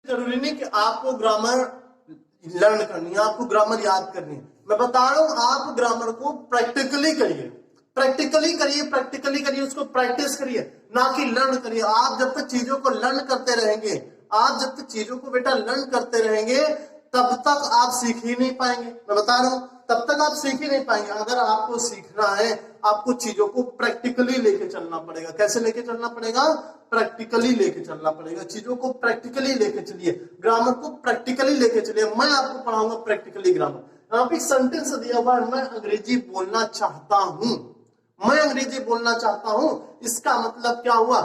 जरूरी नहीं कि आपको ग्रामर लर्न करनी है, आपको ग्रामर याद करनी है। मैं बता रहा हूं आप ग्रामर को प्रैक्टिकली करिए, प्रैक्टिकली करिए, उसको प्रैक्टिस करिए, ना कि लर्न करिए। आप जब तक चीजों को लर्न करते रहेंगे, आप जब तक चीजों को बेटा लर्न करते रहेंगे, तब तक आप सीख ही नहीं पाएंगे। मैं बता रहा हूं तब तक आप सीख ही नहीं पाएंगे। अगर आपको सीखना है, आपको चीजों को प्रैक्टिकली लेके चलना पड़ेगा। कैसे लेके चलना पड़ेगा? प्रैक्टिकली लेके चलना पड़ेगा। चीजों को प्रैक्टिकली लेके चलिए, ग्रामर को प्रैक्टिकली लेके चलिए। मैं आपको पढ़ाऊंगा प्रैक्टिकली ग्रामर। यहाँ पे एक सेंटेंस दिया हुआ है, मैं अंग्रेजी बोलना चाहता हूं, मैं अंग्रेजी बोलना चाहता हूं। इसका मतलब क्या हुआ?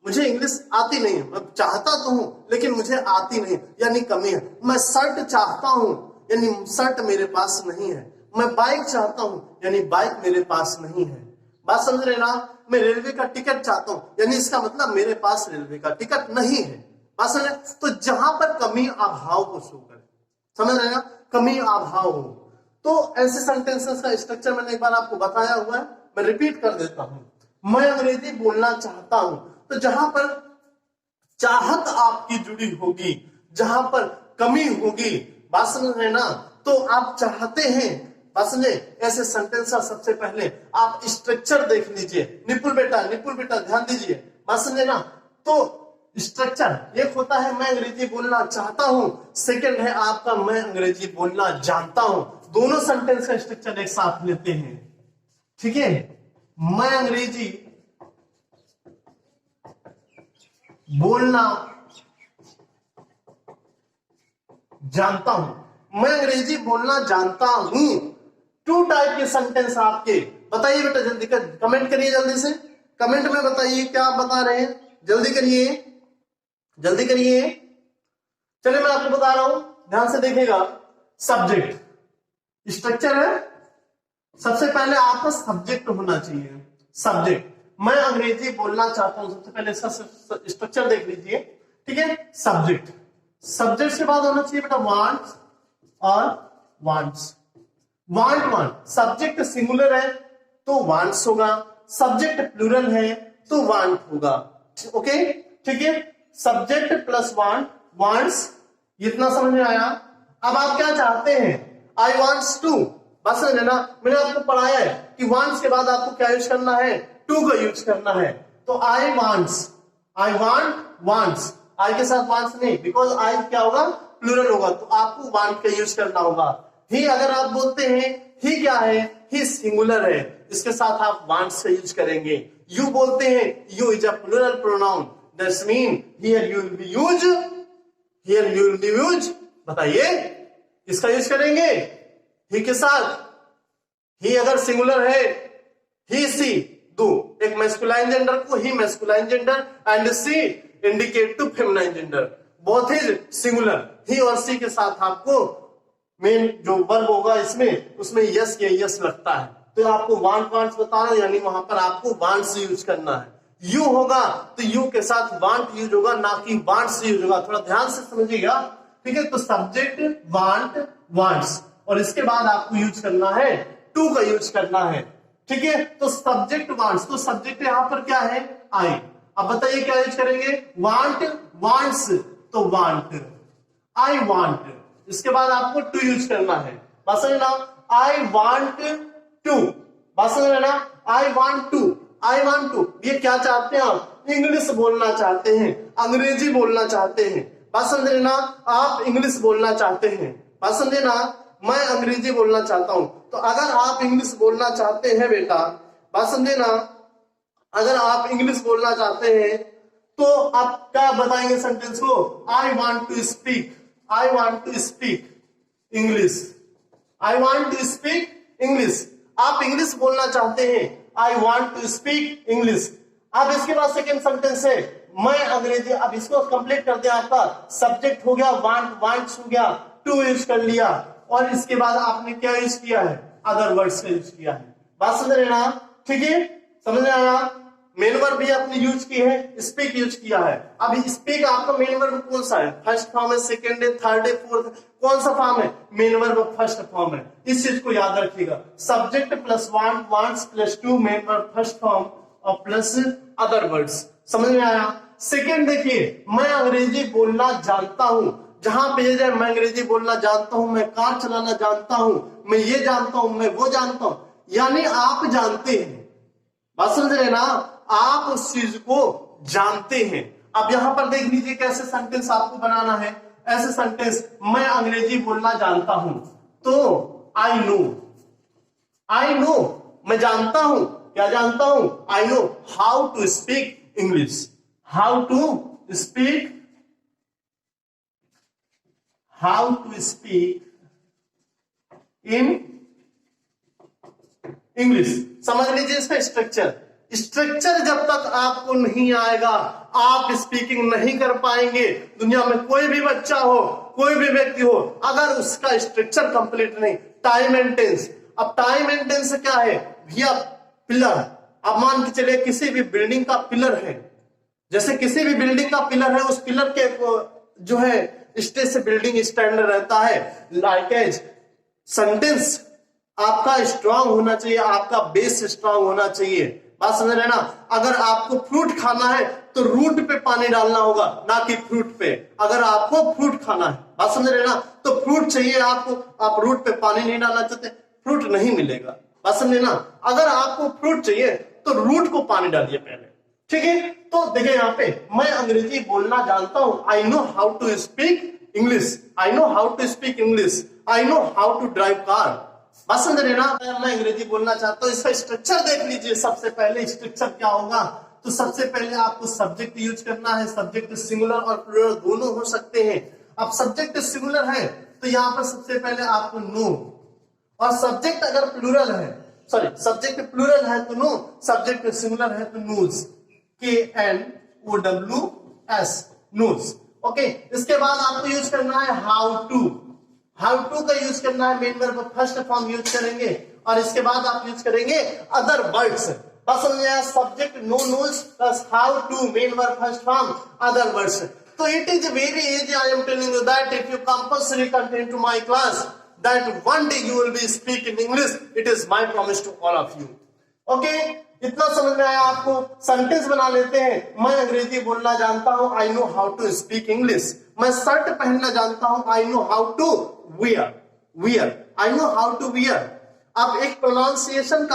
मुझे इंग्लिश आती नहीं है, मैं चाहता तो हूं लेकिन मुझे आती नहीं, यानी कमी है। मैं शर्ट चाहता हूं, यानी शर्ट मेरे पास नहीं है। मैं बाइक चाहता हूं, यानी बाइक मेरे पास नहीं है। बात समझ रहे ना? मैं रेलवे का टिकट चाहता हूं, यानी इसका मतलब मेरे पास रेलवे का टिकट नहीं है। बात समझ रहे? तो जहां पर कमी अभाव को शो करे, समझ रहे ना, कमी अभाव हो, तो ऐसे सेंटेंसेस का स्ट्रक्चर मैंने एक बार आपको बताया हुआ है, मैं रिपीट कर देता हूं। मैं अंग्रेजी बोलना चाहता हूं, तो जहां पर चाहत आपकी जुड़ी होगी, जहां पर कमी होगी, बात समझ रहे ना, तो आप चाहते हैं, बात समझे? ऐसे सेंटेंस का सबसे पहले आप स्ट्रक्चर देख लीजिए। निपुल बेटा ध्यान दीजिए, बात समझे ना। तो स्ट्रक्चर एक होता है मैं अंग्रेजी बोलना चाहता हूं, सेकंड है आपका मैं अंग्रेजी बोलना जानता हूं। दोनों सेंटेंस का स्ट्रक्चर एक साथ लेते हैं, ठीक है? मैं अंग्रेजी बोलना जानता हूं, मैं अंग्रेजी बोलना जानता हूं। टू टाइप के सेंटेंस आपके, बताइए बेटा जल्दी कर, कमेंट करिए जल्दी से, कमेंट में बताइए क्या आप बता रहे हैं, जल्दी करिए, जल्दी करिए। चलिए मैं आपको बता रहा हूं, ध्यान से देखिएगा। सब्जेक्ट स्ट्रक्चर है, सबसे पहले आपका सब्जेक्ट होना चाहिए। सब्जेक्ट, मैं अंग्रेजी बोलना चाहता हूं, सबसे पहले इसका स्ट्रक्चर देख लीजिए, ठीक है? सब्जेक्ट, सब्जेक्ट के बाद होना चाहिए बेटा वांट्स और वांट्स। वांट, सब्जेक्ट सिंगुलर है तो वांट्स होगा, सब्जेक्ट प्लूरल है तो वांट होगा। ओके, ठीक है? सब्जेक्ट प्लस वांट, वांट्स, इतना समझ में आया? अब आप क्या चाहते हैं? आई वांट्स टू, बस समझ ना, मैंने आपको पढ़ाया है कि वांट्स के बाद आपको क्या यूज करना है? टू का यूज करना है। तो I wants, I want wants, I के साथ वांट्स नहीं, बिकॉज आई क्या होगा? प्लूरल होगा, तो आपको वांट का यूज करना होगा। ही अगर आप बोलते हैं, ही क्या है? ही सिंगुलर है, इसके साथ आप वांट्स का यूज करेंगे। यू बोलते हैं, you is a plural pronoun, that's mean here you will be use, here you will be use, बताइए इसका यूज करेंगे ही के साथ। ही अगर सिंगुलर है, ही सी दो, एक मैस्कुलाइन जेंडर को ही masculine gender and she indicate to feminine gender, both is singular. He और सी के साथ आपको मेन जो वर्ब होगा इसमें, उसमें यस या यस लगता है, तो आपको वांट्स बता रहा हूं, यानी वहां पर आपको वांट्स यूज करना है। यू होगा तो यू के साथ वांट यूज होगा, ना कि वांट्स यूज होगा। थोड़ा ध्यान से समझिएगा, ठीक है? तो सब्जेक्ट वांट वांट्स, और इसके बाद आपको यूज करना है टू का यूज करना है, ठीक है? तो सब्जेक्ट वांट्स, तो सब्जेक्ट यहां पर क्या है? आई। अब बताइए क्या यूज करेंगे? वांट वांट्स, तो वांट, आई वांट, इसके बाद आपको टू यूज करना है। बात समझ ना? आई वांट टू, बात समझ ना? I want to, I want to, ये क्या चाहते हैं आप? इंग्लिश बोलना चाहते हैं, अंग्रेजी बोलना चाहते हैं। बात समझे ना? आप इंग्लिश बोलना चाहते हैं, बात समझे ना? मैं अंग्रेजी बोलना चाहता हूं, तो अगर आप इंग्लिश बोलना चाहते हैं बेटा, बात समझे ना, अगर आप इंग्लिश बोलना चाहते हैं तो आप क्या बताएंगे सेंटेंस को? I want to speak, I want to speak English, I want to speak English. आप इंग्लिश बोलना चाहते हैं, I want to speak English. अब इसके बाद सेकेंड सेंटेंस है मैं अंग्रेजी। अब इसको कंप्लीट कर दिया, आपका सब्जेक्ट हो गया वांट, वांट्स हो गया, टू यूज कर लिया, और इसके बाद आपने क्या यूज किया है? अदर वर्ड्स का यूज किया है। बात समझ रहे ना? ठीक है, समझ में आया? मेन वर्ब भी आपने यूज की है, स्पीक यूज किया है। अब स्पीक आपका मेन वर्ब कौन सा है? फर्स्ट फॉर्म है, सेकंड है, थर्ड है, फोर्थ, कौन सा फॉर्म है? मेन वर्ब फर्स्ट फॉर्म है। इस चीज को याद रखिएगा, subject plus want, wants plus two, main verb first form और प्लस अदर वर्ड्स। समझ में आया? सेकंड देखिए, मैं अंग्रेजी बोलना जानता हूं, जहां पे जाए मैं अंग्रेजी बोलना जानता हूं, मैं कार चलाना जानता हूं, मैं ये जानता हूं, मैं वो जानता हूं, यानी आप जानते हैं। बात समझ रहे ना, आप उस चीज को जानते हैं। अब यहां पर देख लीजिए कैसे सेंटेंस आपको बनाना है। ऐसे सेंटेंस, मैं अंग्रेजी बोलना जानता हूं, तो आई नो, आई नो, मैं जानता हूं, क्या जानता हूं, I know how to speak English, how to speak, how to speak in English. समझ लीजिए इसका स्ट्रक्चर। स्ट्रक्चर जब तक आपको नहीं आएगा, आप स्पीकिंग नहीं कर पाएंगे। दुनिया में कोई भी बच्चा हो, कोई भी व्यक्ति हो, अगर उसका स्ट्रक्चर कंप्लीट नहीं, टाइम एंड टेंस। अब टाइम एंड टेंस क्या है भैया, पिलर। अब मान के चलिए किसी भी बिल्डिंग का पिलर है, जैसे किसी भी बिल्डिंग का पिलर है, उस पिलर के जो है स्टेज से बिल्डिंग स्टैंड रहता है। लाइकेज सेंटेंस आपका स्ट्रांग होना चाहिए, आपका बेस स्ट्रांग होना चाहिए। बात समझ रहे ना, अगर आपको फ्रूट खाना है तो रूट पे पानी डालना होगा, ना कि फ्रूट पे। अगर आपको फ्रूट खाना है, बात समझ रहे ना, तो फ्रूट चाहिए आपको, आप रूट पे पानी नहीं डालना चाहते, फ्रूट नहीं मिलेगा। बात समझे ना, अगर आपको फ्रूट चाहिए तो रूट को पानी डालिए पहले, ठीक है। तो देखिए यहाँ पे, मैं अंग्रेजी बोलना जानता हूं, I know how to speak English, I know how to speak English, I know how to drive car. बात समझ रहे ना, मैं अंग्रेजी बोलना चाहता हूं। इसका स्ट्रक्चर देख लीजिए। सबसे पहले स्ट्रक्चर क्या होगा, तो सबसे पहले आपको सब्जेक्ट यूज करना है। सब्जेक्ट सिंगुलर और प्लूरल दोनों हो सकते हैं। अब सब्जेक्ट सिंगुलर है तो यहाँ पर सबसे पहले आपको नो, और सब्जेक्ट अगर प्लूरल है, सॉरी सब्जेक्ट प्लूरल है तो नो, सब्जेक्ट सिंगुलर है तो नोज, KNOWS, नोज। ओके, इसके बाद आपको यूज करना है हाउ टू। हाउ टू का यूज करना है, main verb first form use करेंगे, और इसके बाद आप यूज करेंगे अदर वर्ड्स। बस समझे, subject no knows plus how to, main verb first form, other words. तो it is very easy, I am telling you that if you compulsory come into my class, that one day you will be speaking English. It is my promise to all of you. Okay? इतना समझ में आया आपको। Sentence बना लेते हैं। मैं अंग्रेजी बोलना जानता हूं, I know how to speak English. मैं शर्ट पहनना जानता हूं, I know how to wear, wear, I know how to wear. अब एक प्रोनाउंसिएशन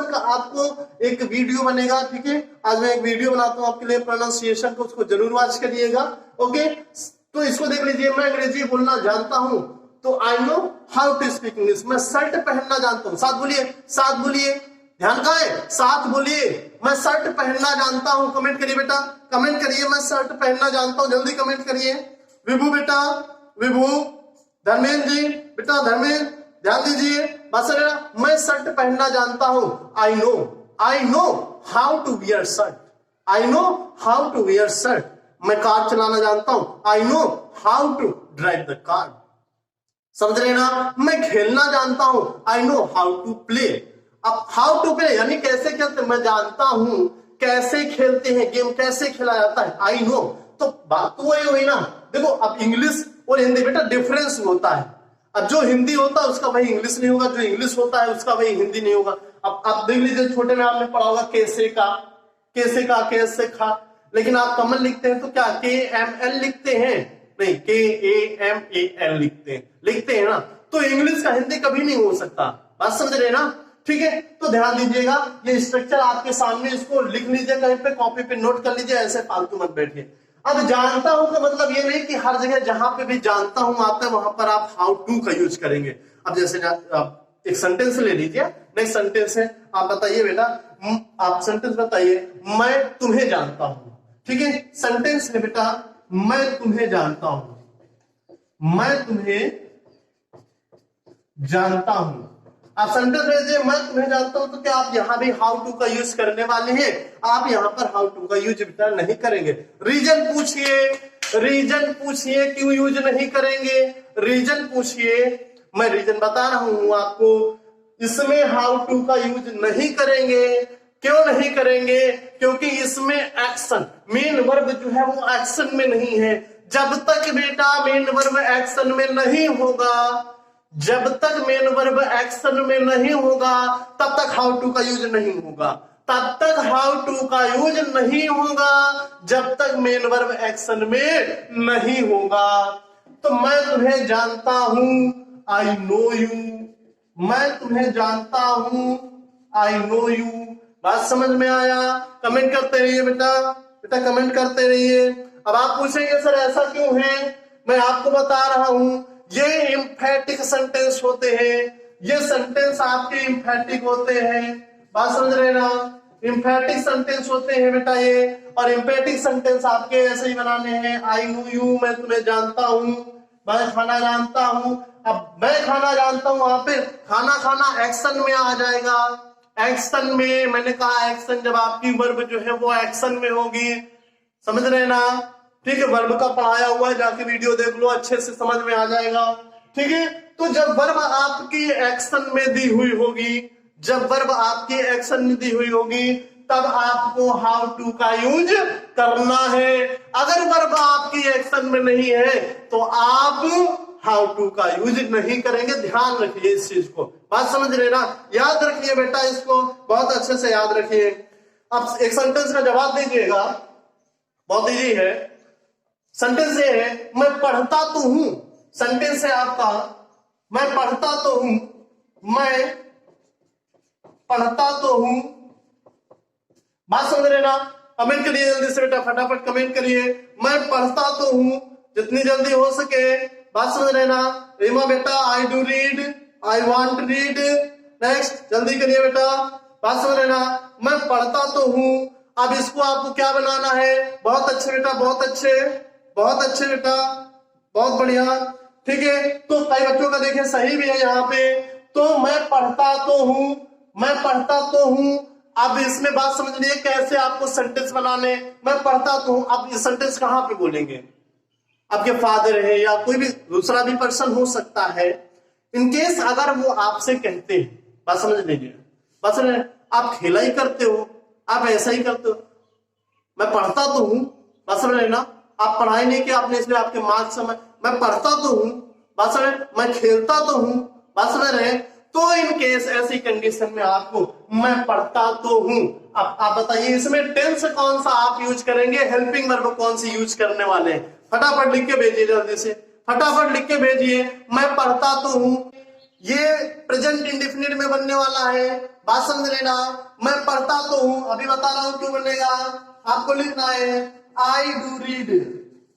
का आपको एक वीडियो बनेगा, ठीक है। आज मैं एक वीडियो बनाता हूं आपके लिए प्रोनाउंसिएशन को, उसको जरूर वॉच करिएगा। ओके, तो इसको देख लीजिए। मैं अंग्रेजी बोलना जानता हूं तो I know how to speak English. मैं शर्ट पहनना जानता हूं, साथ बोलिए, साथ बोलिए, ध्यान का है, साथ बोलिए। मैं शर्ट पहनना जानता हूं, कमेंट करिए बेटा, कमेंट करिए, मैं शर्ट पहनना जानता हूं, जल्दी कमेंट करिए। विभू बेटा, विभू, धर्मेंद्र जी बेटा, धर्मेंद्र ध्यान दीजिए। बस मैं शर्ट पहनना जानता हूं, I know how to wear shirt, I know how to wear shirt. मैं कार चलाना जानता हूं, I know how to drive the car. समझ रहे ना, मैं खेलना जानता हूं, I know how to play. अब हाउ टू प्ले यानी कैसे खेलते, मैं जानता हूं कैसे खेलते हैं, गेम कैसे खेला जाता है, आई नो। तो बात तो वही हुई ना। देखो, अब इंग्लिश और हिंदी बेटा डिफरेंस होता है। अब जो हिंदी होता है उसका वही इंग्लिश नहीं होगा, जो इंग्लिश होता है उसका वही हिंदी नहीं होगा। अब आप देख लीजिए, छोटे में आपने पढ़ा होगा कैसे का, कैसे का, कैसे खा, लेकिन आप कमल लिखते हैं तो क्या KML लिखते हैं, नहीं KAMAL लिखते हैं ना। तो इंग्लिश का हिंदी कभी नहीं हो सकता। बात समझ रहे ना, ठीक है। तो ध्यान दीजिएगा, ये स्ट्रक्चर आपके सामने, इसको लिख लीजिए कहीं पे, कॉपी पे नोट कर लीजिए, ऐसे फालतू मत बैठिए। अब जानता हूं का मतलब ये नहीं कि हर जगह जहां पे भी जानता हूं आता है वहां पर आप हाउ टू का यूज करेंगे। अब जैसे एक सेंटेंस ले लीजिए, नेक्स्ट सेंटेंस है, आप बताइए बेटा, आप सेंटेंस बताइए, मैं तुम्हें जानता हूं, ठीक है। सेंटेंस है बेटा, मैं तुम्हें जानता हूं, मैं तुम्हें जानता हूं। आप सेंटेंस भेजिए, मैं तुम्हें जानता हूं, तो क्या आप यहां भी हाउ टू का यूज करने वाले हैं? आप यहां पर हाउ टू का यूज बेटा नहीं करेंगे। रीजन पूछिए, रीजन पूछिए क्यों यूज नहीं करेंगे, रीजन पूछिए। मैं रीजन बता रहा हूं आपको, इसमें हाउ टू का यूज नहीं करेंगे। क्यों नहीं करेंगे? क्योंकि इसमें एक्शन, मेन वर्ब जो है वो एक्शन में नहीं है। जब तक बेटा मेन वर्ब एक्शन में नहीं होगा, जब तक मेन वर्ब एक्शन में नहीं होगा, तब तक हाउ टू का यूज नहीं होगा, तब तक हाउ टू का यूज नहीं होगा जब तक मेन वर्ब एक्शन में नहीं होगा। तो मैं तुम्हें जानता हूं, आई नो यू, मैं तुम्हें जानता हूं, आई नो यू। बात समझ में आया? कमेंट करते रहिए बेटा, बेटा कमेंट करते रहिए। अब आप पूछेंगे सर ऐसा क्यों है, मैं आपको बता रहा हूं, ये इंफेटिक सेंटेंस होते हैं, ये सेंटेंस आपके इंफेटिक होते हैं। बात समझ रहे ना? इंफेटिक सेंटेंस होते हैं बेटा ये, और इंफेटिक सेंटेंस आपके ऐसे ही बनाने हैं, आई नो यू, मैं तुम्हें जानता हूं, मैं खाना जानता हूं। अब मैं खाना जानता हूं, वहां पे खाना खाना एक्शन में आ जाएगा। एक्शन में, मैंने कहा एक्शन जब आपकी वर्ब जो है वो एक्शन में होगी, समझ रहे ना? ठीक है, वर्ब का पढ़ाया हुआ है, जाके वीडियो देख लो, अच्छे से समझ में आ जाएगा। ठीक है, तो जब वर्ब आपकी एक्शन में दी हुई होगी, जब वर्ब आपकी एक्शन में दी हुई होगी, तब आपको हाउ टू का यूज करना है। अगर वर्ब आपकी एक्शन में नहीं है तो आप हाउ टू का यूज नहीं करेंगे। ध्यान रखिए इस चीज को, बात समझ रहे ना? याद रखिए बेटा, इसको बहुत अच्छे से याद रखिए। अब एक सेंटेंस का जवाब दीजिएगा, बहुत इजी है। सेंटेंस ये है, मैं पढ़ता तो हूं। सेंटेंस है आपका, मैं पढ़ता तो हूं, मैं पढ़ता तो हूं। बात समझ रहे ना? कमेंट करिए जल्दी से बेटा, फटाफट कमेंट करिए, मैं पढ़ता तो हूं, जितनी जल्दी हो सके। बात समझ रहे ना? रीमा बेटा, I do read, I want read. Next, जल्दी करिए बेटा। बात समझ रहे ना? मैं पढ़ता तो हूं। अब इसको आपको क्या बनाना है? बहुत अच्छे बेटा, बहुत अच्छे, बहुत अच्छे बेटा, बहुत बढ़िया। ठीक है, तो कई बच्चों का देखिए सही भी है यहाँ पे। तो मैं पढ़ता तो हूं, मैं पढ़ता तो हूं। अब इसमें बात समझ लीजिए कैसे आपको सेंटेंस बनाने। मैं पढ़ता तो हूं, अब ये सेंटेंस कहां पे बोलेंगे? आपके फादर है या कोई भी दूसरा भी पर्सन हो सकता है। इनकेस अगर वो आपसे कहते हैं, बात समझ लीजिए, बात समझ, आप खेला ही करते हो, आप ऐसा ही करते हो, मैं पढ़ता तो हूं, बात समझ रहे ना? आप पढ़ाई नहीं किया आपने, इसलिए आपके मार्क्स समय, मैं पढ़ता तो हूं, बात समझ, मैं खेलता तो हूं, बात समझ रहे। तो इन केस ऐसी कंडीशन में आपको मैं पढ़ता तो हूं। अब आप बताइए इसमें टेंस कौन सा आप यूज करेंगे, हेल्पिंग वर्ब कौन सी यूज करने वाले हैं? फटाफट लिख के भेजिए, जल्दी से फटाफट लिख के भेजिए। मैं पढ़ता तो हूं, ये प्रेजेंट इंडेफिनिट में बनने वाला है। बात समझ लेना, मैं पढ़ता तो हूं, अभी बता रहा हूं क्यों बनेगा। आपको लिखना है I do read,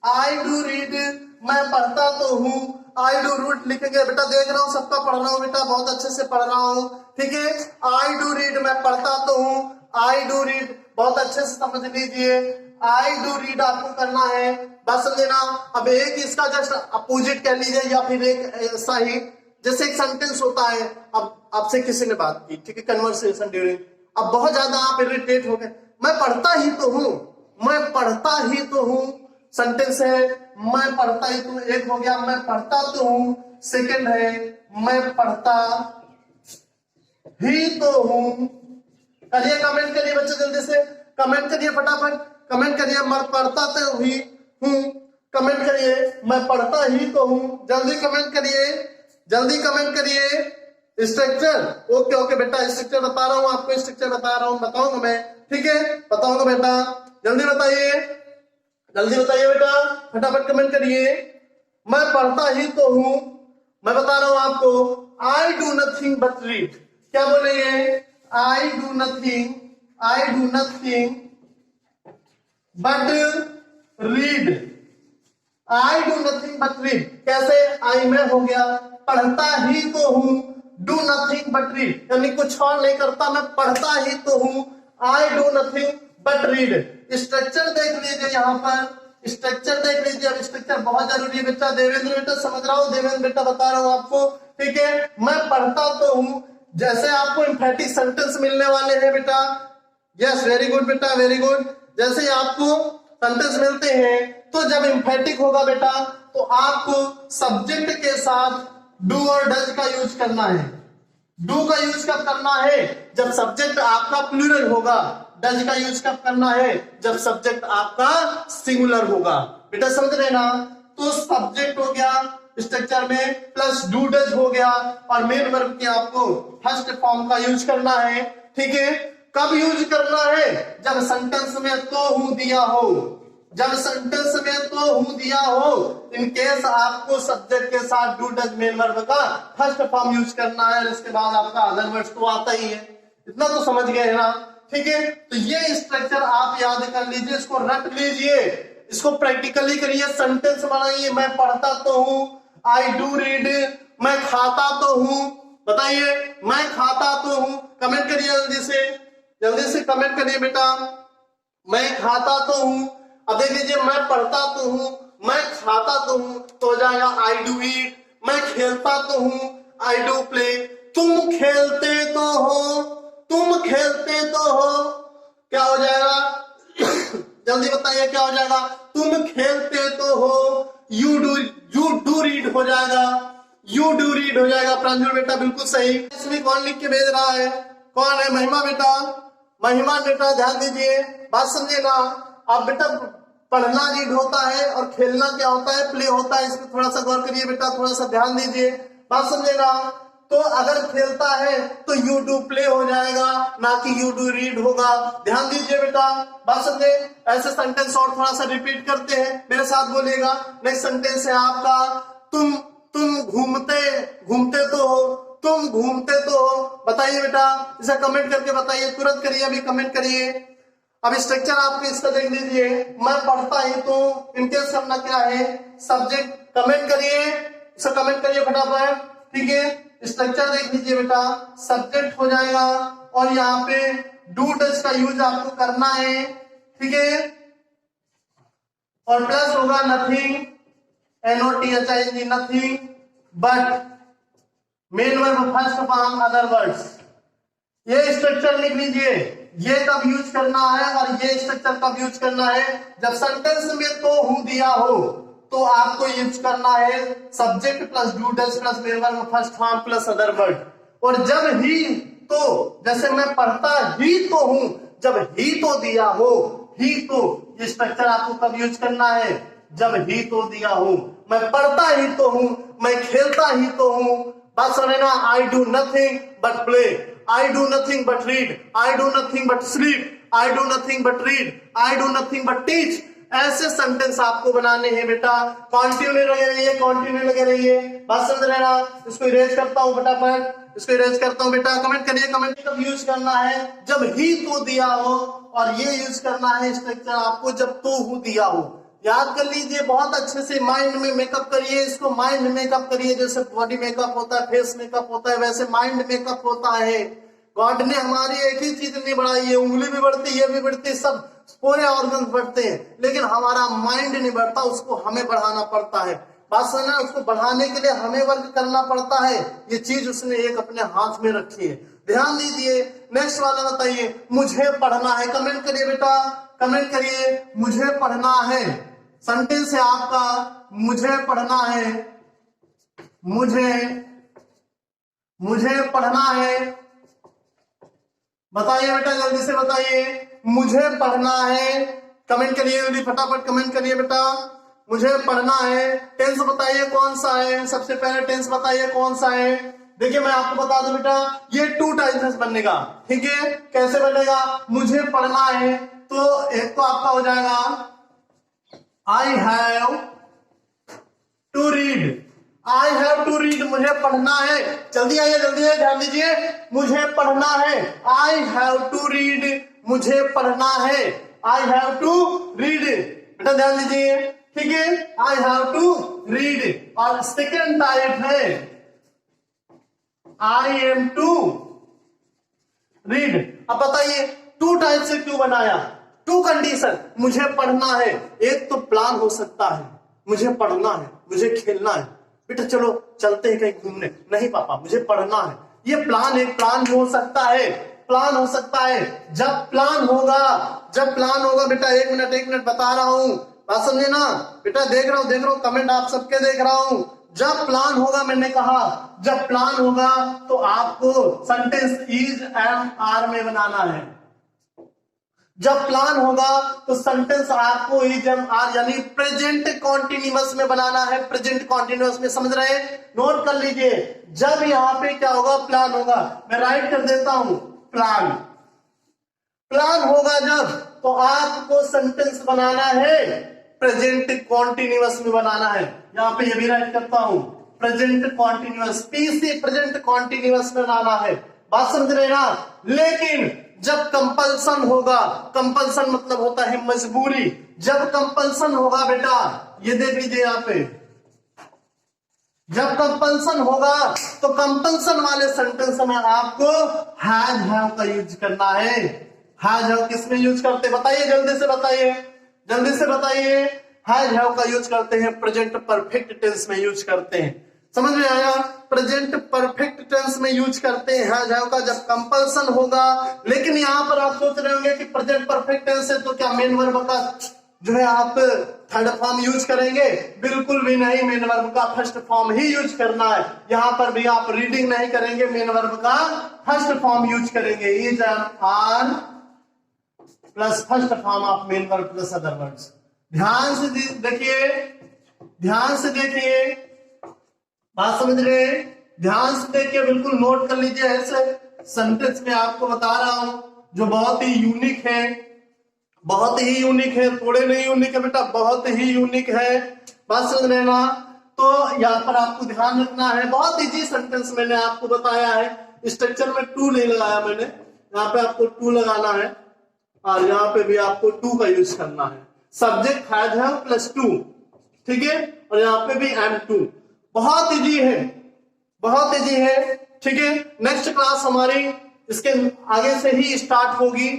I do read, मैं पढ़ता तो हूं। आई डू रीड लिखेंगे बेटा, देख रहा हूं सबका पढ़ रहा हूं बेटा, बहुत अच्छे से पढ़ रहा हूं। ठीक है, आई डू रीड, मैं पढ़ता तो हूं, आई डू रीड, बहुत अच्छे से समझ लीजिए। आई डू रीड आपको करना है, बस समझना। अब एक इसका जस्ट अपोजिट कह लीजिए, या फिर एक ऐसा ही, जैसे एक सेंटेंस होता है। अब आपसे किसी ने बात की, ठीक है, कन्वर्सेशन ड्यूरिंग, अब बहुत ज्यादा आप इरिटेट हो गए, मैं पढ़ता ही तो हूं, मैं पढ़ता ही तो हूं। सेंटेंस है मैं पढ़ता ही तो, एक हो गया मैं पढ़ता तो हूं, सेकंड है मैं पढ़ता ही तो हूं। करिए, कमेंट करिए बच्चे, जल्दी से कमेंट करिए, फटाफट कमेंट करिए, मैं पढ़ता तो ही हूं, कमेंट करिए, मैं पढ़ता ही तो हूं, जल्दी कमेंट करिए, जल्दी कमेंट करिए। स्ट्रक्चर, ओके ओके बेटा, स्ट्रक्चर बता रहा हूं आपको, स्ट्रक्चर बता रहा हूं, बताऊंगा मैं, ठीक है, बताऊंगा बेटा, जल्दी बताइए, जल्दी बताइए बेटा, फटाफट कमेंट करिए। मैं पढ़ता ही तो हूं, मैं बता रहा हूं आपको, I do nothing but read. क्या बोलेंगे? I do nothing, I do nothing but read, I do nothing but read. कैसे? आई में हो गया, पढ़ता ही तो हूं, डू नथिंग बट रीड, यानी कुछ और नहीं करता, मैं पढ़ता ही तो हूं, I do nothing but read. Structure देख लीजिए, यहाँ पर स्ट्रक्चर देख लीजिए। अब स्ट्रक्चर बहुत जरूरी है बेटा, देवेंद्र बेटा समझ रहा हूं, देवेंद्र बेटा बता रहा हूं आपको, ठीक है। मैं पढ़ता तो हूं, जैसे आपको एम्फैटिक सेंटेंस मिलने वाले हैं बेटा, यस वेरी गुड बेटा, वेरी गुड। जैसे आपको सेंटेंस मिलते हैं, तो जब एम्फैटिक होगा बेटा, तो आपको सब्जेक्ट के साथ डू और डज का यूज करना है। डू का यूज कब करना है? जब सब्जेक्ट आपका प्लूरल होगा। डज का यूज कब करना है? जब सब्जेक्ट आपका सिंगुलर होगा। बेटा समझ रहे ना? तो सब्जेक्ट हो गया स्ट्रक्चर में, प्लस डू डज हो गया, और मेन वर्ब की आपको फर्स्ट फॉर्म का यूज करना है, ठीक है। कब यूज करना है? जब सेंटेंस में तो हूं दिया हो, जब सेंटेंस में तो हूं दिया हो। इन केस आपको सब्जेक्ट के साथ डू डज मेन वर्ब का फर्स्ट फॉर्म यूज करना है, इसके बाद आपका अदर वर्ड्स तो आता ही है। इतना तो समझ गए ना? ठीक है, तो ये स्ट्रक्चर आप याद कर लीजिए, इसको रट लीजिए, इसको प्रैक्टिकली करिए, सेंटेंस बनाइए। मैं पढ़ता तो हूं, आई डू रीड। मैं खाता तो हूं, बताइए मैं खाता तो हूं। कमेंट करिए जल्दी से कमेंट करिए बेटा। मैं खाता तो हूं। अब देख लीजिए, मैं पढ़ता तो हूं, मैं खाता तो हूं, तो हो जाएगा आई डू ईट। मैं खेलता तो हूं, आई डू प्ले। तुम खेलते तो हो, तुम खेलते तो हो, क्या हो जाएगा? जल्दी बताइए क्या हो जाएगा? तुम खेलते तो हो, यू डू रीड हो जाएगा, यू डू रीड हो जाएगा। प्रांजल बेटा बिल्कुल सही। इसमें कौन लिख के भेज रहा है? कौन है? महिमा बेटा, महिमा बेटा ध्यान दीजिए, बात समझिए ना। अब बेटा पढ़ना रीड होता है और खेलना क्या होता है? प्ले होता है। इसमें थोड़ा सा गौर करिए बेटा, थोड़ा सा ध्यान दीजिए, बात समझेगा। तो अगर खेलता है तो यू डू प्ले हो जाएगा, ना कि यू डू रीड होगा। ध्यान दीजिए बेटा, बात समझे। ऐसे सेंटेंस और थोड़ा सा रिपीट करते हैं, मेरे साथ बोलिएगा। नेक्स्ट सेंटेंस है आपका, तुम घूमते तो हो, तुम घूमते तो हो। बताइए बेटा, इसे कमेंट करके बताइए, तुरंत करिए, अभी कमेंट करिए। अब स्ट्रक्चर आपको इसका देख लीजिए, मैं पढ़ता ही तो इनकेस करना क्या है? सब्जेक्ट। कमेंट करिए, इसे कमेंट करिए फटाफट, ठीक है। स्ट्रक्चर देख लीजिए बेटा, सब्जेक्ट हो जाएगा और यहाँ पे डू डज का यूज आपको करना है, ठीक है। और प्लस होगा nothing, NOTHING, nothing but main verb first form other words. ये स्ट्रक्चर लिख लीजिए, ये कब यूज करना है और ये स्ट्रक्चर कब यूज करना है? जब सेंटेंस में तो हूं दिया हो तो आपको यूज करना है subject plus do does plus main verb first form plus other word. और जब ही तो, जैसे मैं पढ़ता ही तो हूं, जब ही तो दिया हो, ही तो, ये स्ट्रक्चर आपको कब यूज करना है? जब ही तो दिया हो। मैं पढ़ता ही तो हूं, मैं खेलता ही तो हूं। बात समझना। I do nothing but play, I do nothing but read, I do nothing but sleep, I do nothing but read, I do nothing but teach। ऐसे सेंटेंस आपको बनाने हैं बेटा। कंटिन्यू लगे रहिए, कंटिन्यू लगे रहिए, बात समझ रहे ना। इसको इरेज करता हूं फटाफट, इसको इरेज करता हूं बेटा। कमेंट करिए, कमेंट कब यूज करना है? जब ही तो दिया हो। और ये यूज करना है स्ट्रक्चर आपको जब तो हूं दिया हो। याद कर लीजिए, बहुत अच्छे से माइंड में मेकअप करिए, इसको माइंड मेकअप करिए। जैसे बॉडी मेकअप होता है, फेस मेकअप होता है, वैसे माइंड मेकअप होता है। गॉड ने हमारी एक ही चीज नहीं बढ़ाई है, उंगली भी बढ़ती है, ये भी बढ़ती है, सब पूरे ऑर्गन बढ़ते हैं, लेकिन हमारा माइंड नहीं बढ़ता, उसको हमें बढ़ाना पड़ता है। बात समझना, उसको बढ़ाने के लिए हमें वर्क करना पड़ता है। ये चीज उसने एक अपने हाथ में रखी है, ध्यान दीजिए। नेक्स्ट वाला बताइए, मुझे पढ़ना है। कमेंट करिए बेटा, कमेंट करिए, मुझे पढ़ना है। सेंटेंस है आपका, मुझे पढ़ना है, मुझे पढ़ना है। बताइए बेटा, जल्दी से बताइए, मुझे पढ़ना है। कमेंट करिए जल्दी, फटाफट कमेंट करिए बेटा, मुझे पढ़ना है। टेंस बताइए कौन सा है? सबसे पहले टेंस बताइए कौन सा है? देखिए मैं आपको बता दूं बेटा, ये 2 टाइप्स बनेगा, ठीक है। कैसे बनेगा? मुझे पढ़ना है तो एक तो आपका हो जाएगा I have to read, I have to read, मुझे पढ़ना है। जल्दी आइए, जल्दी आइए, ध्यान दीजिए, मुझे पढ़ना है। आई हैव टू रीड, मुझे पढ़ना है। आई हैव टू रीड, बेटा ध्यान दीजिए, ठीक है। I have to read. और सेकेंड टाइप है आई एम टू रीड। अब बताइए 2 टाइप से क्यों बनाया? 2 कंडीशन, मुझे पढ़ना है। एक तो प्लान हो सकता है, मुझे पढ़ना है, मुझे खेलना है, बेटा चलो चलते हैं कहीं घूमने। नहीं पापा, मुझे पढ़ना है। ये प्लान एक प्लान भी हो सकता है, प्लान हो सकता है। जब प्लान होगा बेटा, एक मिनट बता रहा हूं, बात समझे ना बेटा। देख रहा हूं कमेंट आप सबके देख रहा हूं। जब प्लान होगा, मैंने कहा जब प्लान होगा तो आपको सेंटेंस इज एम आर में बनाना है। जब प्लान होगा तो सेंटेंस आपको इज एम आर यानी प्रेजेंट कॉन्टिन्यूअस में बनाना है। प्रेजेंट कॉन्टिन्यूअस में, समझ रहे हैं? नोट कर लीजिए, जब यहाँ पे क्या होगा? प्लान होगा। मैं राइट कर देता हूं, प्लान। प्लान होगा जब, तो आपको सेंटेंस बनाना है प्रेजेंट कॉन्टिन्यूअस में बनाना है। यहां पे ये भी राइट करता हूं, प्रेजेंट कॉन्टिन्यूअस, पी से प्रेजेंट कॉन्टिन्यूअस में लाना है। बात समझ रहे ना। लेकिन जब कंपल्सन होगा, कंपल्सन मतलब होता है मजबूरी, जब कंपल्सन होगा बेटा, ये देख लीजिए यहां पे, जब कंपल्सन होगा तो कंपल्सन वाले सेंटेंस में आपको हैज हैव का यूज करना है। हैज हैव किसमें यूज करते हैं बताइए, जल्दी से बताइए, जल्दी से बताइए। हैज हैव का यूज करते हैं प्रेजेंट परफेक्ट टेंस में यूज करते हैं। समझ में आया? प्रेजेंट परफेक्ट टेंस में यूज करते हैं हैज हैव का जब कंपल्सन होगा। लेकिन यहां पर आप सोच रहे होंगे कि प्रेजेंट परफेक्ट टेंस है तो क्या मेन वर्ब का जो है आप थर्ड फॉर्म यूज करेंगे? बिल्कुल भी नहीं, मेन वर्ब का फर्स्ट फॉर्म ही यूज करना है। यहां पर भी आप रीडिंग नहीं करेंगे, मेन वर्ब का फर्स्ट फॉर्म यूज करेंगे। Is are plus first form of main verb plus other words. ध्यान से देखिए, ध्यान से देखिए, बात समझ रहे? ध्यान से देखिए, बिल्कुल नोट कर लीजिए। ऐसे सेंटेंस में आपको बता रहा हूं जो बहुत ही यूनिक है, बहुत ही यूनिक है, थोड़े नहीं यूनिक है बेटा, बहुत ही यूनिक है। बात समझ रहे ना। तो यहाँ पर आपको ध्यान रखना है, बहुत इजी सेंटेंस मैंने आपको बताया है। स्ट्रक्चर में टू नहीं लगाया मैंने, यहाँ पे आपको टू लगाना है और यहाँ पे भी आपको टू का यूज करना है। Subject has have plus two, ठीक है, और यहाँ पे भी एम टू। बहुत इजी है, बहुत इजी है, ठीक है। नेक्स्ट क्लास हमारी इसके आगे से ही स्टार्ट होगी।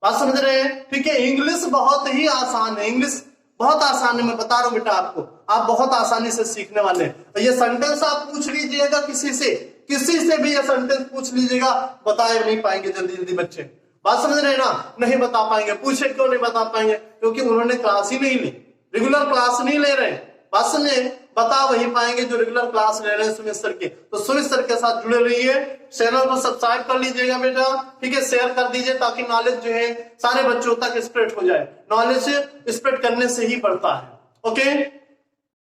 बात समझ रहे हैं? ठीक है। इंग्लिश बहुत ही आसान है, इंग्लिश बहुत आसान है, मैं बता रहा हूं बेटा आपको, आप बहुत आसानी से सीखने वाले हैं। तो ये सेंटेंस आप पूछ लीजिएगा किसी से भी ये सेंटेंस पूछ लीजिएगा, बताए नहीं पाएंगे जल्दी जल्दी बच्चे। बात समझ रहे हैं ना? नहीं बता पाएंगे। पूछे क्यों नहीं बता पाएंगे? क्योंकि उन्होंने क्लास ही नहीं ली, रेगुलर क्लास नहीं ले रहे। बात समझे? बता वही पाएंगे जो रेगुलर क्लास ले रहे हैं सुमित सर के। तो सुमित सर के साथ जुड़े रहिए, चैनल को सब्सक्राइब कर लीजिएगा बेटा, ठीक है, शेयर कर दीजिए ताकि नॉलेज जो है सारे बच्चों तक स्प्रेड हो जाए। नॉलेज स्प्रेड करने से ही बढ़ता है। ओके।